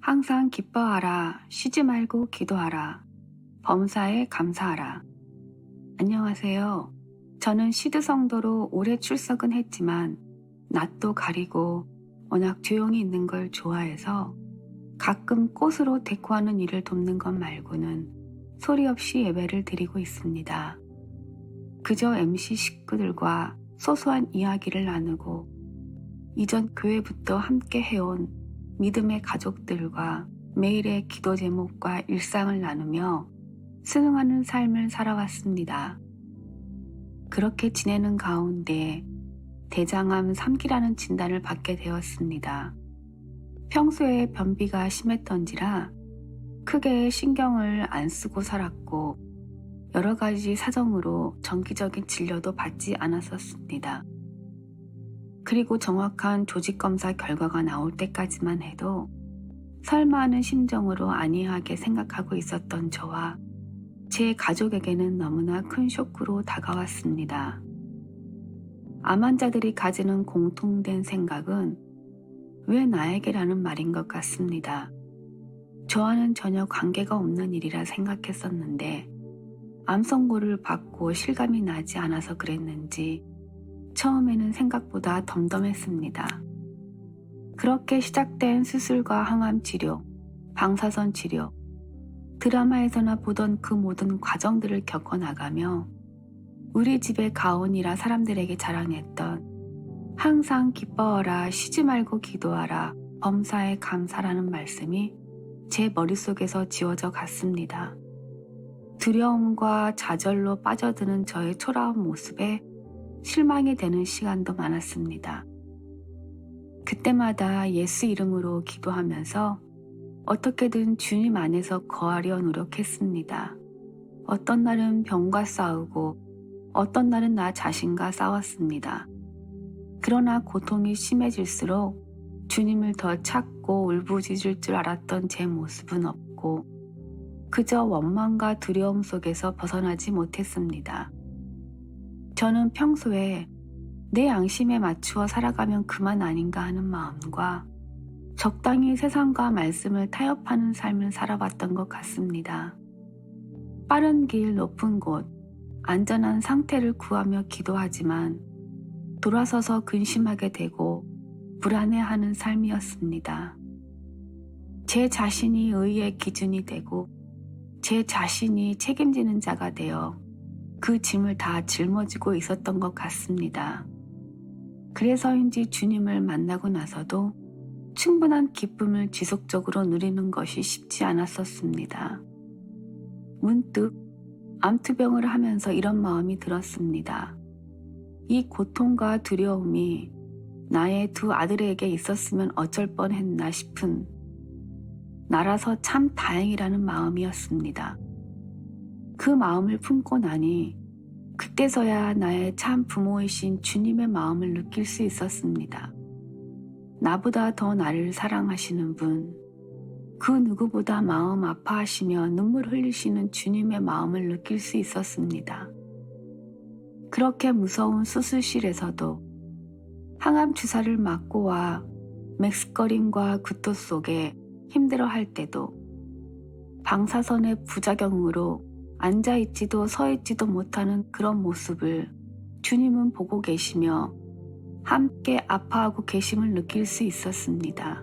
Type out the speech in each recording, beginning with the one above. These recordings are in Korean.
항상 기뻐하라. 쉬지 말고 기도하라. 범사에 감사하라. 안녕하세요. 저는 시드 성도로 오래 출석은 했지만 낯도 가리고 워낙 조용히 있는 걸 좋아해서 가끔 꽃으로 데코하는 일을 돕는 것 말고는 소리 없이 예배를 드리고 있습니다. 그저 MC 식구들과 소소한 이야기를 나누고 이전 교회부터 함께 해온 믿음의 가족들과 매일의 기도 제목과 일상을 나누며 순응하는 삶을 살아왔습니다. 그렇게 지내는 가운데 대장암 3기라는 진단을 받게 되었습니다. 평소에 변비가 심했던지라 크게 신경을 안 쓰고 살았고 여러 가지 사정으로 정기적인 진료도 받지 않았었습니다. 그리고 정확한 조직검사 결과가 나올 때까지만 해도 설마 하는 심정으로 안이하게 생각하고 있었던 저와 제 가족에게는 너무나 큰 쇼크로 다가왔습니다. 암 환자들이 가지는 공통된 생각은 왜 나에게라는 말인 것 같습니다. 저와는 전혀 관계가 없는 일이라 생각했었는데 암 선고를 받고 실감이 나지 않아서 그랬는지 처음에는 생각보다 덤덤했습니다. 그렇게 시작된 수술과 항암 치료, 방사선 치료, 드라마에서나 보던 그 모든 과정들을 겪어나가며 우리 집의 가온이라 사람들에게 자랑했던 항상 기뻐하라, 쉬지 말고 기도하라, 범사에 감사라는 말씀이 제 머릿속에서 지워져 갔습니다. 두려움과 좌절로 빠져드는 저의 초라한 모습에 실망이 되는 시간도 많았습니다. 그때마다 예수 이름으로 기도하면서 어떻게든 주님 안에서 거하려 노력했습니다. 어떤 날은 병과 싸우고 어떤 날은 나 자신과 싸웠습니다. 그러나 고통이 심해질수록 주님을 더 찾고 울부짖을 줄 알았던 제 모습은 없고 그저 원망과 두려움 속에서 벗어나지 못했습니다. 저는 평소에 내 양심에 맞추어 살아가면 그만 아닌가 하는 마음과 적당히 세상과 말씀을 타협하는 삶을 살아왔던 것 같습니다. 빠른 길, 높은 곳, 안전한 상태를 구하며 기도하지만 돌아서서 근심하게 되고 불안해하는 삶이었습니다. 제 자신이 의의 기준이 되고 제 자신이 책임지는 자가 되어 그 짐을 다 짊어지고 있었던 것 같습니다. 그래서인지 주님을 만나고 나서도 충분한 기쁨을 지속적으로 누리는 것이 쉽지 않았었습니다. 문득 암투병을 하면서 이런 마음이 들었습니다. 이 고통과 두려움이 나의 두 아들에게 있었으면 어쩔 뻔했나 싶은 나라서 참 다행이라는 마음이었습니다. 그 마음을 품고 나니 그때서야 나의 참 부모이신 주님의 마음을 느낄 수 있었습니다. 나보다 더 나를 사랑하시는 분, 그 누구보다 마음 아파하시며 눈물 흘리시는 주님의 마음을 느낄 수 있었습니다. 그렇게 무서운 수술실에서도 항암 주사를 맞고 와 맥스거림과 구토 속에 힘들어할 때도 방사선의 부작용으로 앉아있지도 서있지도 못하는 그런 모습을 주님은 보고 계시며 함께 아파하고 계심을 느낄 수 있었습니다.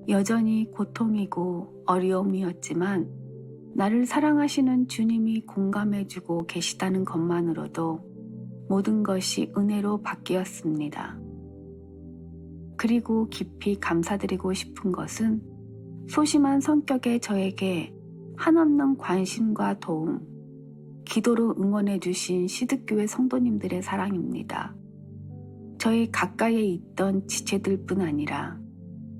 여전히 고통이고 어려움이었지만 나를 사랑하시는 주님이 공감해주고 계시다는 것만으로도 모든 것이 은혜로 바뀌었습니다. 그리고 깊이 감사드리고 싶은 것은 소심한 성격의 저에게 한없는 관심과 도움, 기도로 응원해 주신 시드교회 성도님들의 사랑입니다. 저희 가까이에 있던 지체들뿐 아니라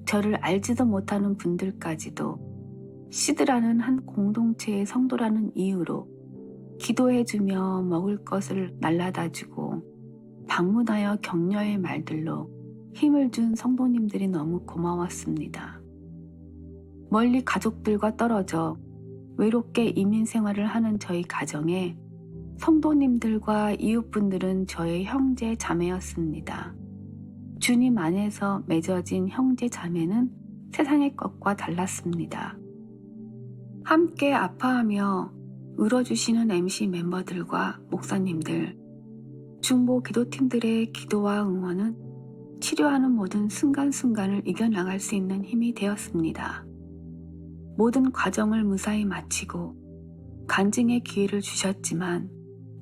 저를 알지도 못하는 분들까지도 시드라는 한 공동체의 성도라는 이유로 기도해주며 먹을 것을 날라다주고 방문하여 격려의 말들로 힘을 준 성도님들이 너무 고마웠습니다. 멀리 가족들과 떨어져 외롭게 이민 생활을 하는 저희 가정에 성도님들과 이웃분들은 저의 형제 자매였습니다. 주님 안에서 맺어진 형제 자매는 세상의 것과 달랐습니다. 함께 아파하며 울어주시는 MC 멤버들과 목사님들, 중보 기도팀들의 기도와 응원은 치료하는 모든 순간순간을 이겨나갈 수 있는 힘이 되었습니다. 모든 과정을 무사히 마치고 간증의 기회를 주셨지만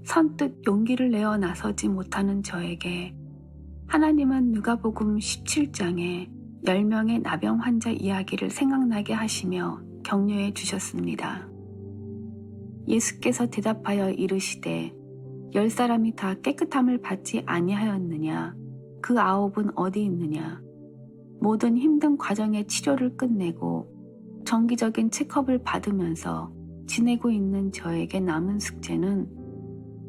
선뜻 용기를 내어 나서지 못하는 저에게 하나님은 누가복음 17장에 10명의 나병 환자 이야기를 생각나게 하시며 격려해 주셨습니다. 예수께서 대답하여 이르시되 10사람이 다 깨끗함을 받지 아니하였느냐? 그 9은 어디 있느냐? 모든 힘든 과정의 치료를 끝내고 정기적인 체크업을 받으면서 지내고 있는 저에게 남은 숙제는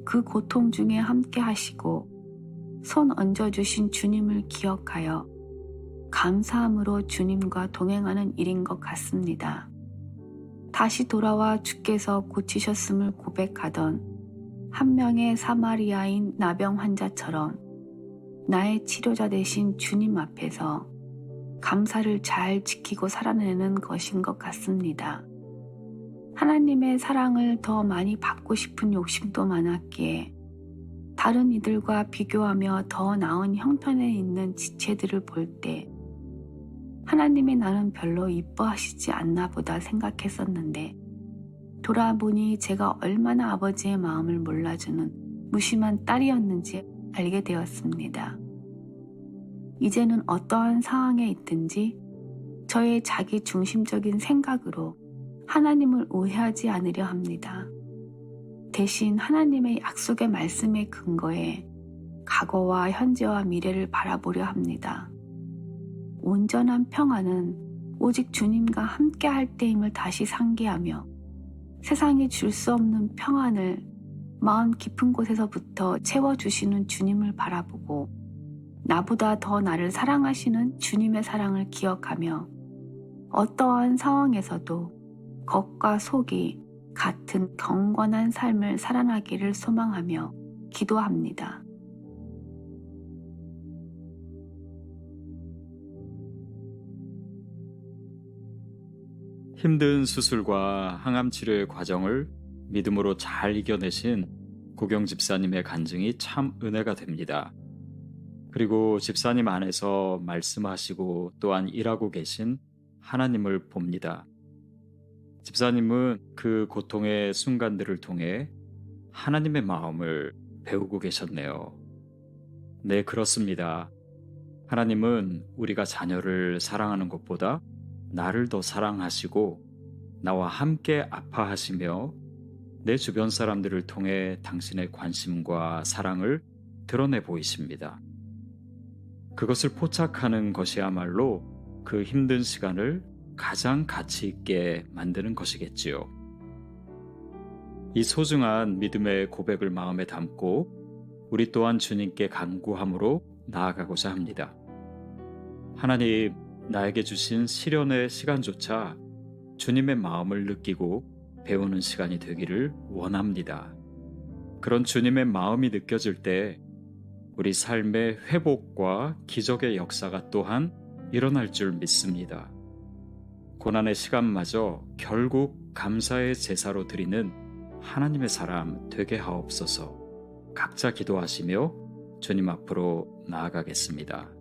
그 고통 중에 함께 하시고 손 얹어주신 주님을 기억하여 감사함으로 주님과 동행하는 일인 것 같습니다. 다시 돌아와 주께서 고치셨음을 고백하던 한 명의 사마리아인 나병 환자처럼 나의 치료자 되신 주님 앞에서 감사를 잘 지키고 살아내는 것인 것 같습니다. 하나님의 사랑을 더 많이 받고 싶은 욕심도 많았기에 다른 이들과 비교하며 더 나은 형편에 있는 지체들을 볼 때 하나님이 나는 별로 이뻐하시지 않나 보다 생각했었는데 돌아보니 제가 얼마나 아버지의 마음을 몰라주는 무심한 딸이었는지 알게 되었습니다. 이제는 어떠한 상황에 있든지 저의 자기 중심적인 생각으로 하나님을 오해하지 않으려 합니다. 대신 하나님의 약속의 말씀에 근거해 과거와 현재와 미래를 바라보려 합니다. 온전한 평안은 오직 주님과 함께 할 때임을 다시 상기하며 세상이 줄 수 없는 평안을 마음 깊은 곳에서부터 채워주시는 주님을 바라보고 나보다 더 나를 사랑하시는 주님의 사랑을 기억하며 어떠한 상황에서도 겉과 속이 같은 경건한 삶을 살아나기를 소망하며 기도합니다. 힘든 수술과 항암 치료의 과정을 믿음으로 잘 이겨내신 고경 집사님의 간증이 참 은혜가 됩니다. 그리고 집사님 안에서 말씀하시고 또한 일하고 계신 하나님을 봅니다. 집사님은 그 고통의 순간들을 통해 하나님의 마음을 배우고 계셨네요. 네, 그렇습니다. 하나님은 우리가 자녀를 사랑하는 것보다 나를 더 사랑하시고 나와 함께 아파하시며 내 주변 사람들을 통해 당신의 관심과 사랑을 드러내 보이십니다. 그것을 포착하는 것이야말로 그 힘든 시간을 가장 가치 있게 만드는 것이겠지요. 이 소중한 믿음의 고백을 마음에 담고 우리 또한 주님께 간구함으로 나아가고자 합니다. 하나님, 나에게 주신 시련의 시간조차 주님의 마음을 느끼고 배우는 시간이 되기를 원합니다. 그런 주님의 마음이 느껴질 때 우리 삶의 회복과 기적의 역사가 또한 일어날 줄 믿습니다. 고난의 시간마저 결국 감사의 제사로 드리는 하나님의 사람 되게 하옵소서. 각자 기도하시며 주님 앞으로 나아가겠습니다.